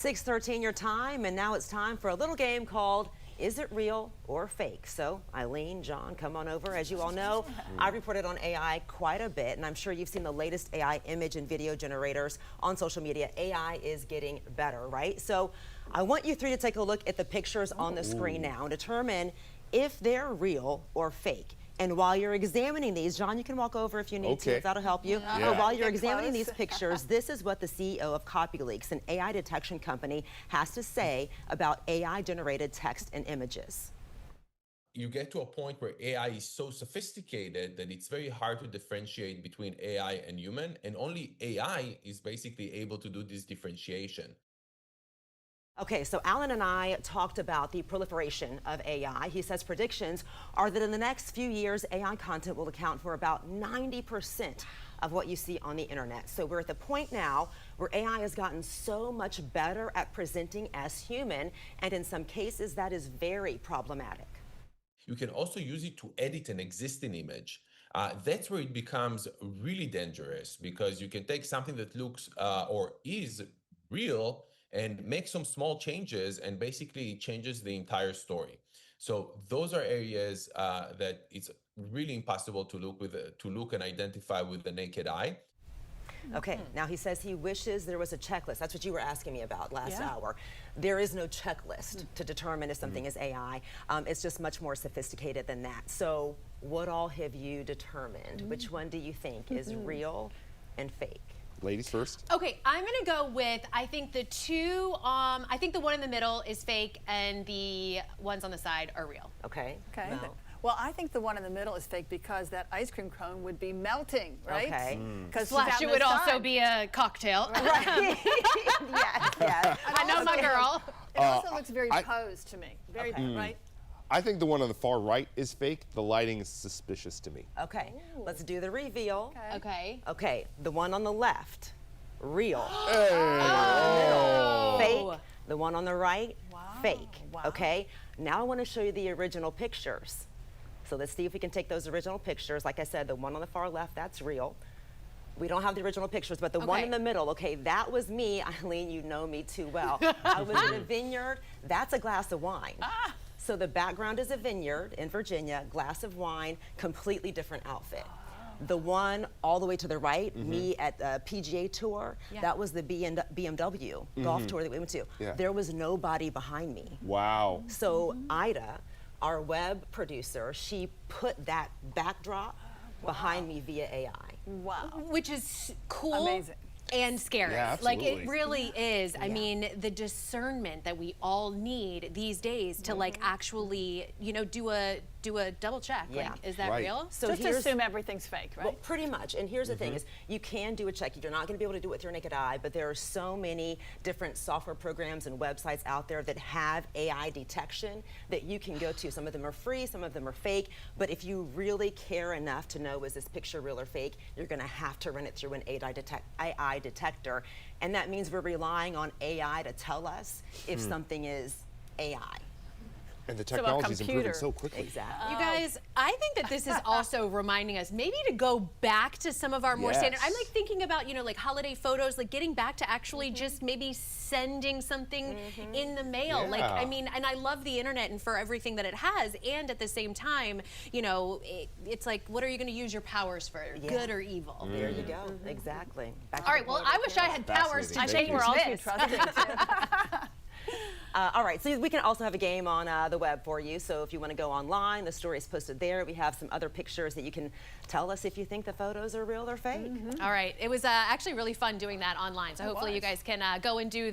6:13 your time, and now it's time for a little game called Is It Real or Fake? So, Eileen, John, come on over. As you all know, I reported on AI quite a bit, and I'm sure you've seen the latest AI image and video generators on social media. AI is getting better, right? So, I want you three to take a look at the pictures on the screen now and determine if they're real or fake. And while you're examining these, John, you can walk over if you need to, if that'll help you. Yeah. But while you're examining these pictures, this is what the CEO of Copyleaks, an AI detection company, has to say about AI-generated text and images. You get to a point where AI is so sophisticated that it's very hard to differentiate between AI and human, and only AI is basically able to do this differentiation. Okay, so Alon and I talked about the proliferation of AI. He says predictions are that in the next few years, AI content will account for about 90% of what you see on the internet. So we're at the point now where AI has gotten so much better at presenting as human, and in some cases, that is very problematic. You can also use it to edit an existing image. That's where it becomes really dangerous, because you can take something that looks or is real and make some small changes, and basically changes the entire story. So those are areas that it's really impossible to look and identify with the naked eye. Okay, now he says he wishes there was a checklist. That's what you were asking me about last hour. There is no checklist to determine if something is AI. It's just much more sophisticated than that. So what all have you determined? Which one do you think is real and fake? Ladies first. Okay, I'm gonna go with, I think the two, I think the one in the middle is fake and the ones on the side are real. Okay. Okay. Mel? Well, I think the one in the middle is fake because that ice cream cone would be melting, right? Okay. Slash, it would also be a cocktail. Right. yes. I know my girl. It also looks very posed to me. Very, right? I think the one on the far right is fake. The lighting is suspicious to me. Okay, let's do the reveal. Okay. Okay, the one on the left, real. Oh. Fake. The one on the right, fake. Wow. Okay, now I want to show you the original pictures. So let's see if we can take those original pictures. Like I said, the one on the far left, that's real. We don't have the original pictures, but the one in the middle, okay, that was me. Eileen, you know me too well. I was in a vineyard. That's a glass of wine. So the background is a vineyard in Virginia, glass of wine, completely different outfit. The one all the way to the right, me at the PGA Tour, that was the BMW golf tour that we went to. There was nobody behind me. Wow. So Ida, our web producer, she put that backdrop behind me via AI. Wow. Which is cool. Amazing. And scary. Yeah, like absolutely. it really is. I mean, the discernment that we all need these days to like actually, you know, do a double check. Yeah. Like, is that Right. real? So Just here's, assume everything's fake, right? well, pretty much. And here's the thing is, you can do a check. You're not going to be able to do it with your naked eye, but there are so many different software programs and websites out there that have AI detection that you can go to. Some of them are free, some of them are fake. But if you really care enough to know, is this picture real or fake, you're going to have to run it through an AI detector. And that means we're relying on AI to tell us if something is AI. And the technology is improving computer. so quickly. Exactly. You guys, I think that this is also reminding us maybe to go back to some of our more standard. I'm like thinking about, you know, like holiday photos, like getting back to actually just maybe sending something in the mail. Like, I mean, and I love the internet and for everything that it has. And at the same time, you know, it's like, what are you going to use your powers for, good or evil? There you go. Exactly. Back All right, well, I wish I had powers to Fascinating. change We're all too this. trusting. All right, so we can also have a game on the web for you. So if you want to go online, the story is posted there. We have some other pictures that you can tell us if you think the photos are real or fake. All right, it was actually really fun doing that online. So hopefully you guys can go and do